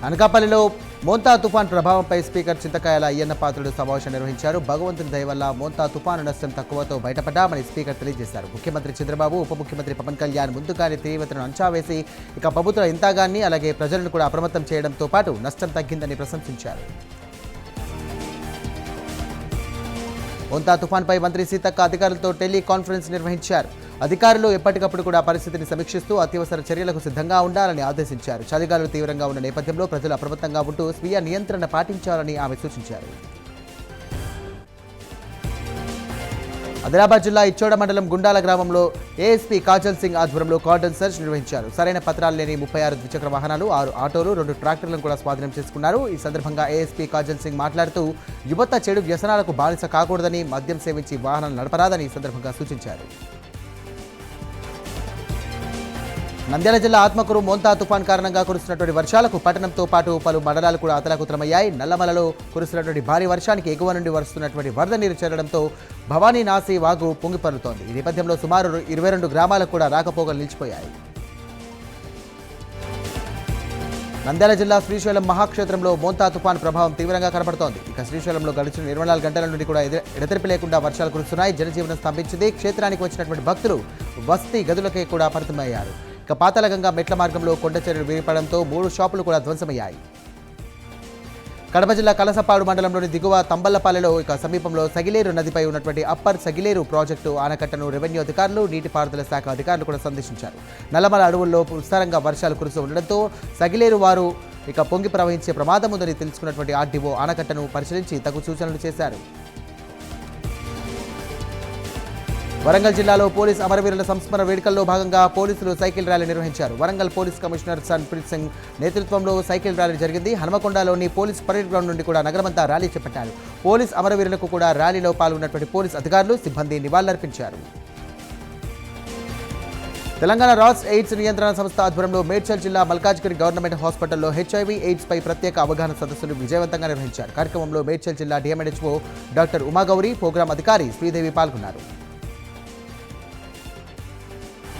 అనకాపల్లిలో మోంతా తుఫాన్ ప్రభావంపై స్పీకర్ చింతకాయల అయ్యన్న పాత్రుడు సమావేశం నిర్వహించారు. భగవంతుని దయ వల్ల మోంతా తుఫాను నష్టం తక్కువతో బయటపడ్డామని స్పీకర్ తెలియజేశారు. ముఖ్యమంత్రి చంద్రబాబు, ఉప ముఖ్యమంత్రి పవన్ కళ్యాణ్ ముందుగానే తీవ్రతను అంచనా వేసి ఇక ప్రభుత్వ యంత్రాంగాన్ని అలాగే ప్రజలను కూడా అప్రమత్తం చేయడంతో పాటు నష్టం తగ్గిందని ప్రశంసించారు. మోంతా తుఫాన్పై మంత్రి సీతక్క అధికారులతో టెలికాన్ఫరెన్స్ నిర్వహించారు. అధికారులు ఎప్పటికప్పుడు కూడా పరిస్థితిని సమీక్షిస్తూ అత్యవసర చర్యలకు సిద్ధంగా ఉండాలని ఆదేశించారు. చలిగాలులు తీవ్రంగా ఉన్న నేపథ్యంలో ప్రజలు అప్రమత్తంగా ఉంటూ స్వీయ నియంత్రణ పాటించాలని ఆమె సూచించారు. ఆదిలాబాద్ జిల్లా ఇచ్చోడ మండలం గుండాల గ్రామంలో ఏఎస్పీ కాజల్ సింగ్ ఆధ్వర్యంలో కార్డన్ సెర్చ్ నిర్వహించారు. సరైన పత్రాలు లేని 36 ద్విచక్ర వాహనాలు, 6 ఆటోలు, 2 ట్రాక్టర్లను కూడా స్వాధీనం చేసుకున్నారు. ఈ సందర్భంగా ఏఎస్పీ కాజల్ సింగ్ మాట్లాడుతూ యువత చెడు వ్యసనాలకు బానిస కాకూడదని, మద్యం సేవించి వాహనాలు నడపరాదని ఈ సందర్భంగా సూచించారు. నంద్యాల జిల్లా ఆత్మకూరు మోంతా తుఫాన్ కారణంగా కురుస్తున్నటువంటి వర్షాలకు పట్టణంతో పాటు పలు మండలాలు కూడా అతలాకుతలమయ్యాయి. నల్లమలలో కురుస్తున్నటువంటి భారీ వర్షానికి ఎగువ నుండి వస్తున్నటువంటి వరద నీరు చేరడంతో భవానీ నాసి వాగు పొంగిపొర్లుతోంది. ఈ నేపథ్యంలో సుమారు 22 గ్రామాలకు కూడా రాకపోకలు నిలిచిపోయాయి. నంద్యాల జిల్లా శ్రీశైలం మహాక్షేత్రంలో మోంతా తుఫాన్ ప్రభావం తీవ్రంగా కనబడుతోంది. ఇక శ్రీశైలంలో గడిచిన 24 గంటల నుండి కూడా ఎడతెరిపి లేకుండా వర్షాలు కురుస్తున్నాయి. జనజీవనం స్తంభించింది. క్షేత్రానికి వచ్చినటువంటి భక్తులు వసతి గదులకే కూడా పరిమితమయ్యారు. ఇక పాతాళగంగా మెట్ల మార్గంలో కొండ చర్యలు విరిపడంతో 3 షాపులు కూడా ధ్వంసమయ్యాయి. కడప జిల్లా కలసపాడు మండలంలోని దిగువ తంబళ్లపాలెలో ఇక సమీపంలో సగిలేరు నదిపై ఉన్నటువంటి అప్పర్ సగిలేరు ప్రాజెక్టు ఆనకట్టను రెవెన్యూ అధికారులు, నీటిపారుదల శాఖ అధికారులు కూడా సందర్శించారు. నల్లమల అడవుల్లో విస్తారంగా వర్షాలు కురుస్తూ ఉండడంతో సగిలేరు వారు ఇక పొంగి ప్రవహించే ప్రమాదం ఉందని తెలుసుకున్నటువంటి ఆర్డీఓ ఆనకట్టను పరిశీలించి తగు సూచనలు చేశారు. వరంగల్ జిల్లాలో పోలీస్ అమరవీరుల సంస్మరణ వేడుకల్లో భాగంగా పోలీసులు సైకిల్ ర్యాలీ నిర్వహించారు. వరంగల్ పోలీస్ కమిషనర్ సన్ప్రీత్ సింగ్ నేతృత్వంలో సైకిల్ ర్యాలీ జరిగింది. హనుమకొండలోని పోలీస్ పరేడ్ గ్రౌండ్ నుండి కూడా నగరమంతా ర్యాలీ చేపట్టారు. పోలీస్ అమరవీరులకు కూడా ర్యాలీలో పాల్గొన్నటువంటి పోలీస్ అధికారులు, సిబ్బంది నివాళులర్పించారు. తెలంగాణ రాష్ట్ర ఎయిడ్స్ నియంత్రణ సంస్థ ఆధ్వర్యంలో మేడ్చల్ జిల్లా మల్కాజ్గిరి గవర్నమెంట్ హాస్పిటల్లో హెచ్ఐవి ఎయిడ్స్ పై ప్రత్యేక అవగాహన సదస్సును విజయవంతంగా నిర్వహించారు. కార్యక్రమంలో మేడ్చల్ జిల్లా డిఎంహెచ్ఓ డాక్టర్ ఉమాగౌరి, ప్రోగ్రాం అధికారి శ్రీదేవి పాల్గొన్నారు.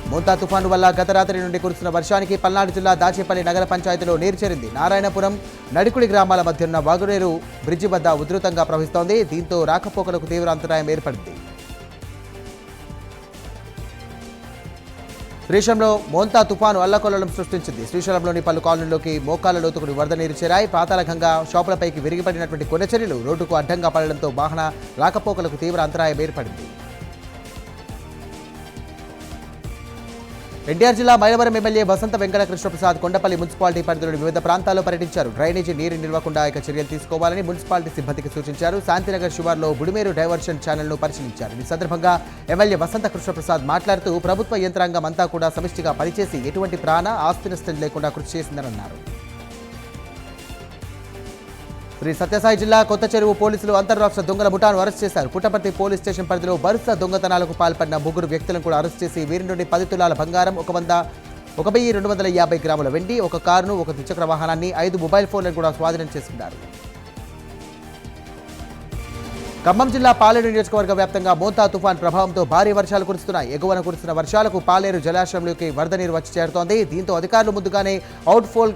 మోంతా తుఫాను వల్ల గత రాత్రి నుండి కురుస్తున్న వర్షానికి పల్నాడు జిల్లా దాచేపల్లి నగర పంచాయతీలో నీరు చేరింది. నారాయణపురం, నడికుడి గ్రామాల మధ్య ఉన్న వాగునేరు బ్రిడ్జి వద్ద ఉధృతంగా ప్రవహిస్తోంది. దీంతో రాకపోకలకు తీవ్ర అంతరాయం ఏర్పడింది. శ్రీశైలంలో మోంతా తుఫాను అల్లకల్లోలం సృష్టించింది. శ్రీశైలంలోని పలు కాలనీల్లోకి మోకాళ్ల లోతుకుని వరద నీరు చేరాయి. పాతాళగంగా షాపులపైకి విరిగిపడినటువంటి కొండచర్యలు రోడ్డుకు అడ్డంగా పడడంతో వాహన రాకపోకలకు తీవ్ర అంతరాయం ఏర్పడింది. ఎన్టీఆర్ జిల్లా మైలవరం ఎమ్మెల్యే వసంత వెంకట కృష్ణప్రసాద్ కొండపల్లి మున్సిపాలిటీ పరిధిలోని వివిధ ప్రాంతాల్లో పర్యటించారు. డ్రైనేజీ నీరు నిల్వకుండా చర్యలు తీసుకోవాలని మున్సిపాలిటీ సిబ్బందికి సూచించారు. శాంతినగర్ శివార్లో బుడిమేరు డైవర్షన్ ఛానల్ను పరిశీలించారు. ఈ సందర్భంగా ఎమ్మెల్యే వసంత కృష్ణప్రసాద్ మాట్లాడుతూ ప్రభుత్వ యంత్రాంగం అంతా కూడా సమిష్టిగా పనిచేసి ఎటువంటి ప్రాణ, ఆస్తి నష్టం లేకుండా కృషి చేసిందని అన్నారు. శ్రీ సత్యసాయి జిల్లా కొత్త చెరువు పోలీసులు అంతర్రాష్ట్ర దొంగల ముఠాను అరెస్ట్ చేశారు. పుట్టపర్తి పోలీస్ స్టేషన్ పరిధిలో వరుస దొంగతనాలకు పాల్పడిన 3 వ్యక్తులను కూడా అరెస్ట్ చేసి వీరి నుండి 10 తులాల బంగారం, 1,250 గ్రాముల వెండి, 1 కారును, 1 ద్విచక్ర వాహనాన్ని, 5 మొబైల్ ఫోన్లను కూడా స్వాధీనం చేసుకున్నారు. ఖమ్మం జిల్లా పాలేరు నియోజకవర్గ వ్యాప్తంగా మోంతా తుఫాన్ ప్రభావంతో భారీ వర్షాలు కురుస్తున్నాయి. ఎగువన కురుస్తున్న వర్షాలకు పాలేరు జలాశయంలోకి వరద నీరు వచ్చి చేరుతోంది. దీంతో అధికారులు ముందుగానే అవుట్ఫోల్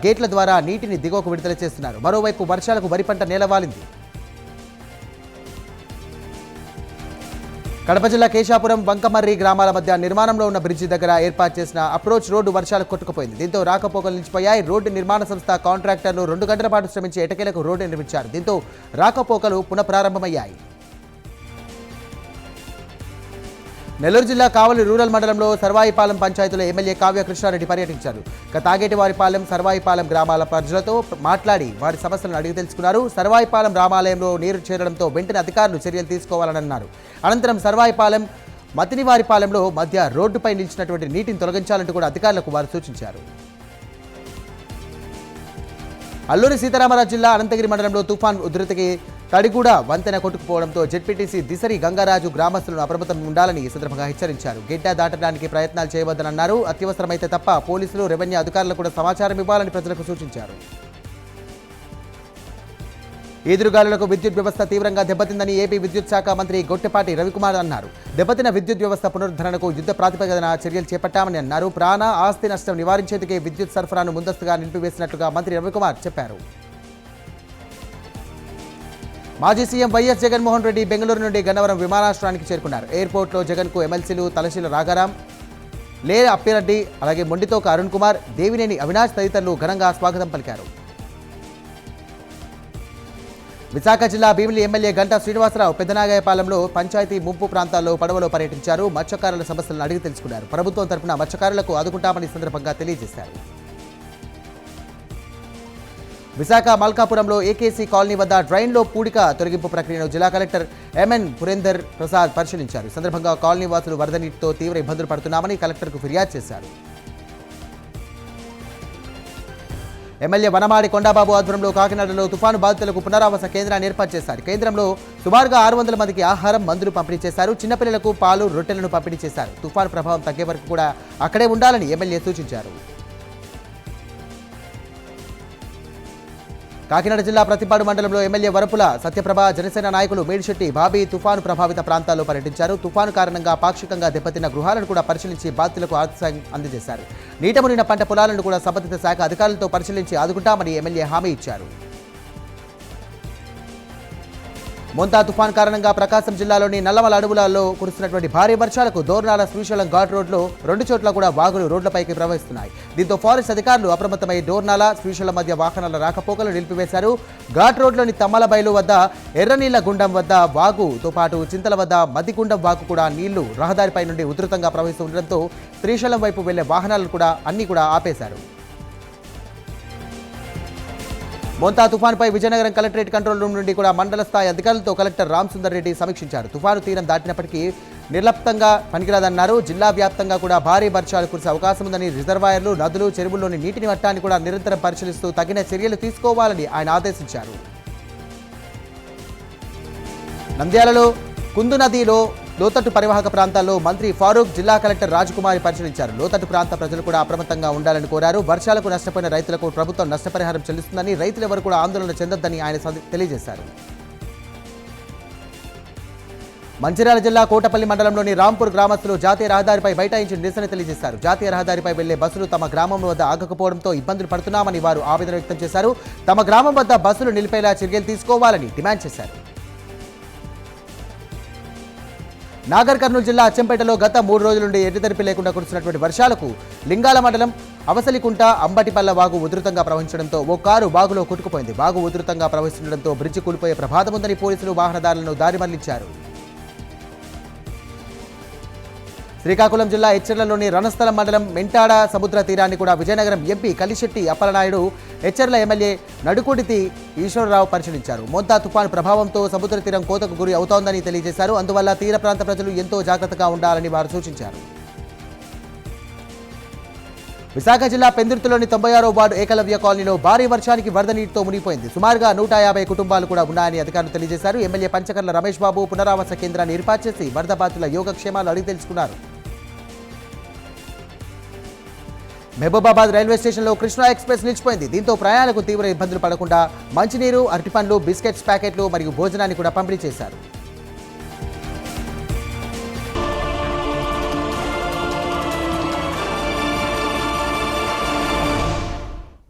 గేట్ల ద్వారా నీటిని దిగువకు విడుదల చేస్తున్నారు. మరోవైపు వర్షాలకు వరి పంట నేలవాలింది. కడప జిల్లా కేశాపురం, బంకమర్రి గ్రామాల మధ్య నిర్మాణంలో ఉన్న బ్రిడ్జి దగ్గర ఏర్పాటు చేసిన అప్రోచ్ రోడ్డు వర్షాలకు కొట్టుకుపోయింది. దీంతో రాకపోకలు నిలిచిపోయాయి. రోడ్డు నిర్మాణ సంస్థ కాంట్రాక్టర్లు 2 గంటల పాటు శ్రమించి ఎటకేలకు రోడ్డు నిర్మించారు. దీంతో రాకపోకలు పునఃప్రారంభమయ్యాయి. నెల్లూరు జిల్లా కావలి రూరల్ మండలంలో సర్వాయిపాలెం పంచాయతీలో ఎమ్మెల్యే కావ్య కృష్ణారెడ్డి పర్యటించారు. తాగేటివారిపాలెం, సర్వాయిపాలెం గ్రామాల ప్రజలతో మాట్లాడి వారి సమస్యలను అడిగి తెలుసుకున్నారు. సర్వాయిపాలెం రామాలయంలో నీరు చేరడంతో వెంటనే అధికారులు చర్యలు తీసుకోవాలని అన్నారు. అనంతరం సర్వాయిపాలెం, మతినివారిపాలెంలో మధ్య రోడ్డుపై నిలిచినటువంటి నీటిని తొలగించాలంటూ కూడా అధికారులకు వారు సూచించారు. అల్లూరి సీతారామరాజు జిల్లా అనంతగిరి మండలంలో తుఫాన్ ఉధృతికి తడిగూడ వంతెన కొట్టుకుపోవడంతో జెడ్పీటీసీ దిసరి గంగారాజు గ్రామస్తులను అప్రమత్తం ఉండాలని ఈ సందర్భంగా హెచ్చరించారు. గిడ్డ దాటడానికి ప్రయత్నాలు చేయవద్దని అన్నారు. అత్యవసరమైతే తప్ప పోలీసులు, రెవెన్యూ అధికారులకు కూడా సమాచారం ఇవ్వాలని ప్రజలకు సూచించారు. ఈదురుగాలులకు విద్యుత్ వ్యవస్థ తీవ్రంగా దెబ్బతిందని ఏపీ విద్యుత్ శాఖ మంత్రి గొట్టెపాటి రవికుమార్ అన్నారు. దెబ్బతిన్న విద్యుత్ వ్యవస్థ పునరుద్ధరణకు యుద్ధ ప్రాతిపదికన చర్యలు చేపట్టామని అన్నారు. ప్రాణ ఆస్తి నష్టం నివారించేందుకే విద్యుత్ సరఫరాను ముందస్తుగా నిలిపివేసినట్లుగా మంత్రి రవికుమార్ చెప్పారు. మాజీ సీఎం వైఎస్ జగన్మోహన్ రెడ్డి బెంగళూరు నుండి గన్నవరం విమానాశ్రయానికి చేరుకున్నారు. ఎయిర్పోర్ట్లో జగన్కు ఎమ్మెల్సీలు తలశీల రాఘారాం, లేర అప్పిరెడ్డి, అలాగే మొండితోక అరుణ్ కుమార్, దేవినేని అవినాష్ తదితరులు ఘనంగా స్వాగతం పలికారు. విశాఖ జిల్లా భీమిలి ఎమ్మెల్యే గంటా శ్రీనివాసరావు పెద్దనాగాయపాలెంలో పంచాయతీ ముంపు ప్రాంతాల్లో పడవలో పర్యటించారు. మత్స్యకారుల సమస్యలను అడిగి తెలుసుకున్నారు. ప్రభుత్వం తరపున మత్స్యకారులకు ఆదుకుంటామని సందర్భంగా తెలియజేశారు. విశాఖ మల్కాపురంలో ఏకేసీ కాలనీ వద్ద డ్రైన్లో పూడిక తొలగింపు ప్రక్రియను జిల్లా కలెక్టర్ ఎంఎన్ పురేందర్ ప్రసాద్ పరిశీలించారు. ఈ సందర్భంగా కాలనీ వాసులు వరద నీటితో తీవ్ర ఇబ్బందులు పడుతున్నామని కలెక్టర్కు ఫిర్యాదు చేశారు. ఎమ్మెల్యే వనమాడి కొండాబాబు ఆధ్వర్యంలో కాకినాడలో తుఫాను బాధితులకు పునరావాస కేంద్రాన్ని ఏర్పాటు చేశారు. కేంద్రంలో సుమారుగా 600 మందికి ఆహారం, మందులు పంపిణీ చేశారు. చిన్నపిల్లలకు పాలు, రొట్టెలను పంపిణీ చేశారు. తుఫాను ప్రభావం తగ్గే వరకు కూడా అక్కడే ఉండాలని ఎమ్మెల్యే సూచించారు. కాకినాడ జిల్లా ప్రతిపాడు మండలంలో ఎమ్మెల్యే వరపుల సత్యప్రభ, జనసేన నాయకులు మేడిశెట్టి బాబీ తుఫాను ప్రభావిత ప్రాంతాల్లో పర్యటించారు. తుఫాను కారణంగా పాక్షికంగా దెబ్బతిన్న గృహాలను కూడా పరిశీలించి బాధితులకు ఆర్థిక సాయం అందజేశారు. నీట మునిగిన పంట పొలాలను కూడా సంబంధిత శాఖ అధికారులతో పరిశీలించి ఆదుకుంటామని ఎమ్మెల్యే హామీ ఇచ్చారు. మోంతా తుఫాన్ కారణంగా ప్రకాశం జిల్లాలోని నల్లమల అడవులలో కురుస్తున్నటువంటి భారీ వర్షాలకు దోర్నాల శ్రీశైలం ఘాట్ రోడ్లో 2 చోట్ల కూడా వాగులు రోడ్లపైకి ప్రవహిస్తున్నాయి. దీంతో ఫారెస్ట్ అధికారులు అప్రమత్తమై డోర్నాల, శ్రీశైలం మధ్య వాహనాల రాకపోకలు నిలిపివేశారు. ఘాట్ రోడ్లోని తమ్మలబైలు వద్ద, ఎర్రనీళ్ల గుండం వద్ద వాగుతో పాటు చింతల వద్ద మద్దిగుండం వాగు కూడా నీళ్లు రహదారిపై నుండి ఉధృతంగా ప్రవహిస్తూ ఉండడంతో శ్రీశైలం వైపు వెళ్లే వాహనాలను కూడా అన్ని కూడా ఆపేశారు. మోంతా తుఫానుపై విజయనగరం కలెక్టరేట్ కంట్రోల్ రూమ్ నుండి కూడా మండల స్థాయి అధికారులతో కలెక్టర్ రామ్ సుందర్ రెడ్డి సమీక్షించారు. తుఫాను తీరం దాటినప్పటికీ నిర్లిప్తంగా పనికిరాదన్నారు. జిల్లా వ్యాప్తంగా కూడా భారీ వర్షాలు కురిసే అవకాశం ఉందని, రిజర్వాయర్లు, నదులు, చెరువుల్లోని నీటిని మట్టాన్ని కూడా నిరంతరం పరిశీలిస్తూ తగిన చర్యలు తీసుకోవాలని ఆయన ఆదేశించారు. నంద్యాలలో కుందు నదిలో లోతట్టు పరివాహక ప్రాంతాల్లో మంత్రి ఫారూక్, జిల్లా కలెక్టర్ రాజకుమారి పరిశీలించారు. లోతట్టు ప్రాంత ప్రజలు కూడా అప్రమత్తంగా ఉండాలని కోరారు. వర్షాలకు నష్టపోయిన రైతులకు ప్రభుత్వం నష్టపరిహారం చెల్లిస్తుందని, రైతులెవరు కూడా ఆందోళన చెందొద్దని ఆయన తెలియజేశారు. మంచిర్యాల జిల్లా కోటపల్లి మండలంలోని రాంపూర్ గ్రామస్తులు జాతీయ రహదారిపై బైఠాయించి నిరసన తెలియజేశారు. జాతీయ రహదారిపై వెళ్లే బస్సులు తమ గ్రామం వద్ద ఆగకపోవడంతో ఇబ్బందులు పడుతున్నామని వారు ఆవేదన వ్యక్తం చేశారు. తమ గ్రామం వద్ద బస్సులు నిలిపేలా చర్యలు తీసుకోవాలని డిమాండ్ చేశారు. నాగర్ కర్నూలు జిల్లా అచ్చంపేటలో గత 3 రోజుల నుండి ఎడతెరిపి లేకుండా కురుస్తున్నటువంటి వర్షాలకు లింగాల మండలం అవసలికుంట, అంబటిపల్ల వాగు ఉధృతంగా ప్రవహించడంతో ఓ కారు వాగులో కొట్టుకుపోయింది. వాగు ఉధృతంగా ప్రవహిస్తుండటంతో బ్రిడ్జి కూలిపోయే ప్రమాదం ఉందని పోలీసులు వాహనదారులను దారి మళ్లించారు. శ్రీకాకుళం జిల్లా ఎచ్చెర్లలోని రణస్థలం మండలం మెంటాడ సముద్ర తీరాన్ని కూడా విజయనగరం ఎంపీ కలిశెట్టి అప్పలనాయుడు, ఎచ్చెర్ల ఎమ్మెల్యే నడుకుడితి ఈశ్వరరావు పరిశీలించారు. మోంతా తుఫాను ప్రభావంతో సముద్ర తీరం కోతకు గురి అవుతోందని తెలియజేశారు. అందువల్ల తీర ప్రాంత ప్రజలు ఎంతో జాగ్రత్తగా ఉండాలని వారు సూచించారు. విశాఖ జిల్లా పెందుర్తిలోని 96వ వార్డు ఏకలవ్య కాలనీలో భారీ వర్షానికి వరద నీటితో మునిగిపోయింది. సుమారుగా 150 కుటుంబాలు కూడా ఉన్నాయని అధికారులు తెలియజేశారు. ఎమ్మెల్యే పంచకర్ల రమేష్ బాబు పునరావాస కేంద్రాన్ని ఏర్పాటు చేసి వరద బాధితుల యోగక్షేమాలు అడిగి తెలుసుకున్నారు. మహబూబాబాద్ రైల్వే స్టేషన్లో కృష్ణా ఎక్స్ప్రెస్ నిలిచిపోయింది. దీంతో ప్రయాణికులు తీవ్ర ఇబ్బందులు పడకుండా మంచినీరు, అరటిపండ్లు, బిస్కెట్స్ ప్యాకెట్లు మరియు భోజనాన్ని కూడా పంపిణీ చేశారు.